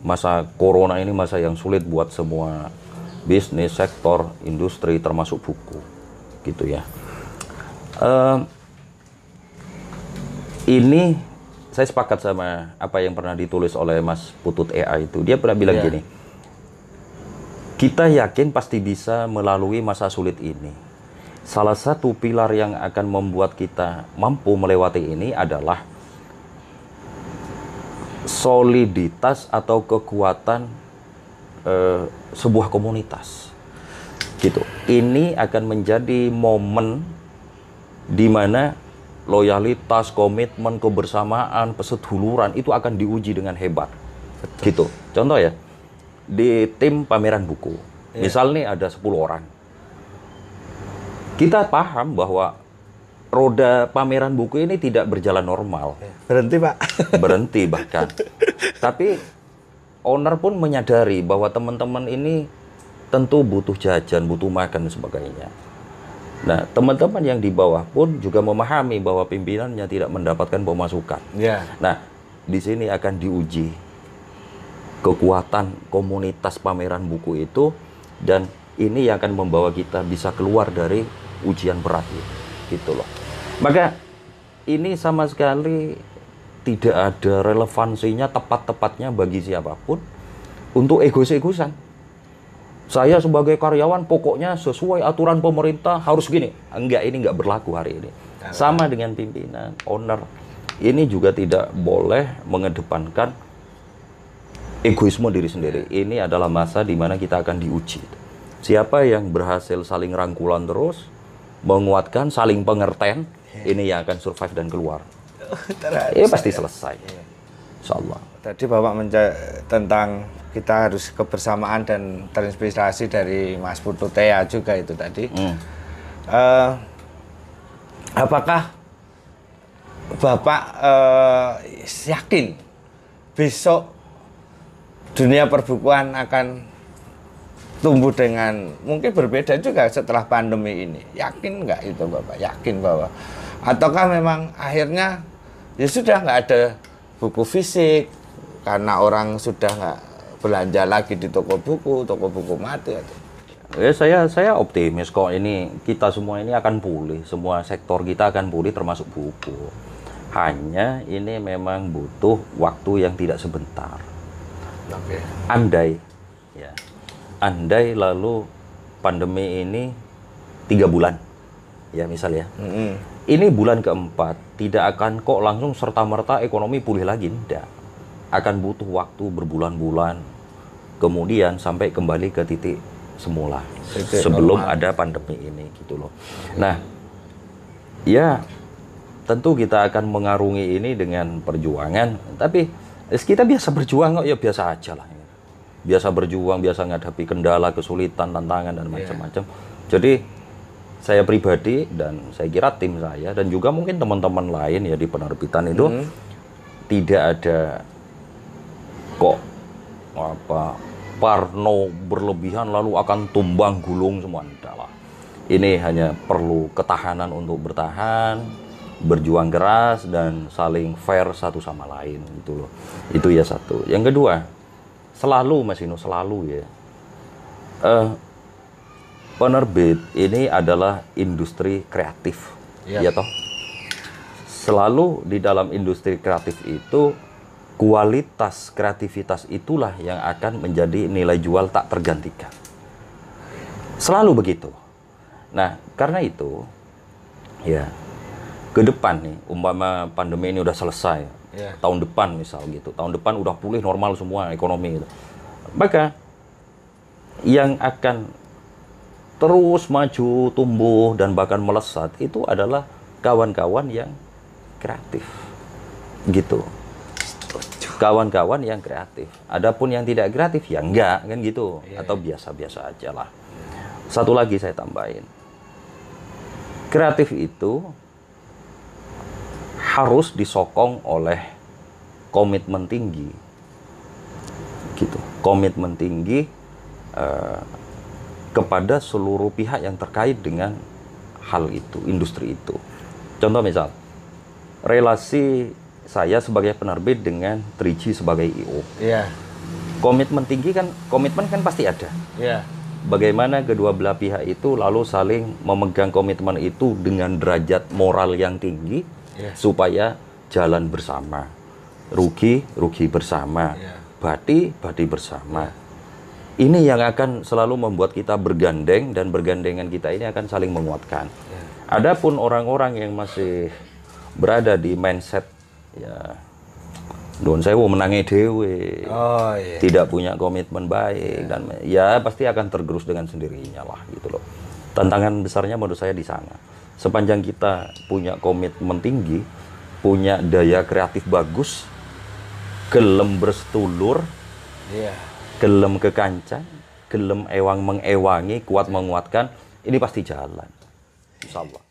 masa corona ini masa yang sulit buat semua bisnis, sektor, industri, termasuk buku, gitu ya. Ini saya sepakat sama apa yang pernah ditulis oleh Mas Putut AI itu. Dia pernah bilang gini, kita yakin pasti bisa melalui masa sulit ini. Salah satu pilar yang akan membuat kita mampu melewati ini adalah soliditas atau kekuatan sebuah komunitas, gitu. Ini akan menjadi momen di mana loyalitas, komitmen, kebersamaan, perseduluran itu akan diuji dengan hebat. Betul. Gitu. Contoh ya, di tim pameran buku, misal nih ada 10 orang. Kita paham bahwa roda pameran buku ini tidak berjalan normal. Berhenti, Pak. Berhenti bahkan. Tapi owner pun menyadari bahwa teman-teman ini tentu butuh jajan, butuh makan dan sebagainya. Nah, teman-teman yang di bawah pun juga memahami bahwa pimpinannya tidak mendapatkan pemasukan. Nah, di sini akan diuji kekuatan komunitas pameran buku itu, dan ini yang akan membawa kita bisa keluar dari ujian berat gitu loh. Maka ini sama sekali tidak ada relevansinya tepat-tepatnya bagi siapapun untuk egois-egoisan. Saya sebagai karyawan pokoknya sesuai aturan pemerintah harus gini. Enggak, ini enggak berlaku hari ini. Sama dengan pimpinan, owner. Ini juga tidak boleh mengedepankan egoisme diri sendiri. Ini adalah masa di mana kita akan diuji. Siapa yang berhasil saling rangkulan terus, menguatkan, saling pengertian, ini yang akan survive dan keluar. Ini pasti selesai. Insya Allah. Tadi Bapak tentang kita harus kebersamaan dan terinspirasi dari Mas Putu Tea juga itu tadi. Apakah Bapak yakin besok dunia perbukuan akan tumbuh dengan mungkin berbeda juga setelah pandemi ini? Yakin nggak itu Bapak? Yakin bahwa ataukah memang akhirnya ya sudah nggak ada buku fisik karena orang sudah nggak belanja lagi di toko buku mati atau? Ya, saya optimis kok, ini kita semua ini akan pulih, semua sektor kita akan pulih termasuk buku. Hanya ini memang butuh waktu yang tidak sebentar. Andai lalu pandemi ini 3 bulan, ya misal ya. Ini bulan keempat tidak akan kok langsung serta-merta ekonomi pulih lagi, tidak. Akan butuh waktu berbulan-bulan, kemudian sampai kembali ke titik semula sebelum ada pandemi ini gitu loh. Nah, ya tentu kita akan mengarungi ini dengan perjuangan, tapi kita biasa berjuang kok, ya biasa aja lah. Biasa berjuang, biasa menghadapi kendala, kesulitan, tantangan dan macam-macam. Jadi saya pribadi dan saya kira tim saya dan juga mungkin teman-teman lain ya di penerbitan itu tidak ada kok parno berlebihan lalu akan tumbang gulung semua, enggak lah. Ini hanya perlu ketahanan untuk bertahan, berjuang keras dan saling fair satu sama lain gitu loh. Itu ya satu. Yang kedua, selalu Mas Inu, selalu ya. Penerbit ini adalah industri kreatif. Ya toh? Selalu di dalam industri kreatif itu kualitas kreativitas itulah yang akan menjadi nilai jual tak tergantikan. Selalu begitu. Nah, karena itu ya ke depan nih, umpama pandemi ini udah selesai, tahun depan misal gitu, tahun depan udah pulih normal semua ekonomi gitu. Maka yang akan terus maju, tumbuh dan bahkan melesat itu adalah kawan-kawan yang kreatif. Gitu. Kawan-kawan yang kreatif. Adapun yang tidak kreatif ya enggak, kan gitu. Atau biasa-biasa aja lah. Satu lagi saya tambahin. Kreatif itu harus disokong oleh komitmen tinggi. Gitu. Komitmen tinggi kepada seluruh pihak yang terkait dengan hal itu, industri itu. Contoh misal, relasi saya sebagai penerbit dengan 3G sebagai IO. komitmen kan pasti ada. Ya. Bagaimana kedua belah pihak itu lalu saling memegang komitmen itu dengan derajat moral yang tinggi, supaya jalan bersama, rugi bersama, bati bersama. Ini yang akan selalu membuat kita bergandeng, dan bergandengan kita ini akan saling menguatkan. Adapun orang-orang yang masih berada di mindset ya Nuwun sewu menangi dewe, tidak punya komitmen baik, dan ya pasti akan tergerus dengan sendirinya lah gitu loh. Tantangan besarnya menurut saya di sana. Sepanjang kita punya komitmen tinggi, punya daya kreatif bagus, gelem bersetulur, gelem kekancan, gelem ewang mengewangi, kuat menguatkan, ini pasti jalan. Insya Allah.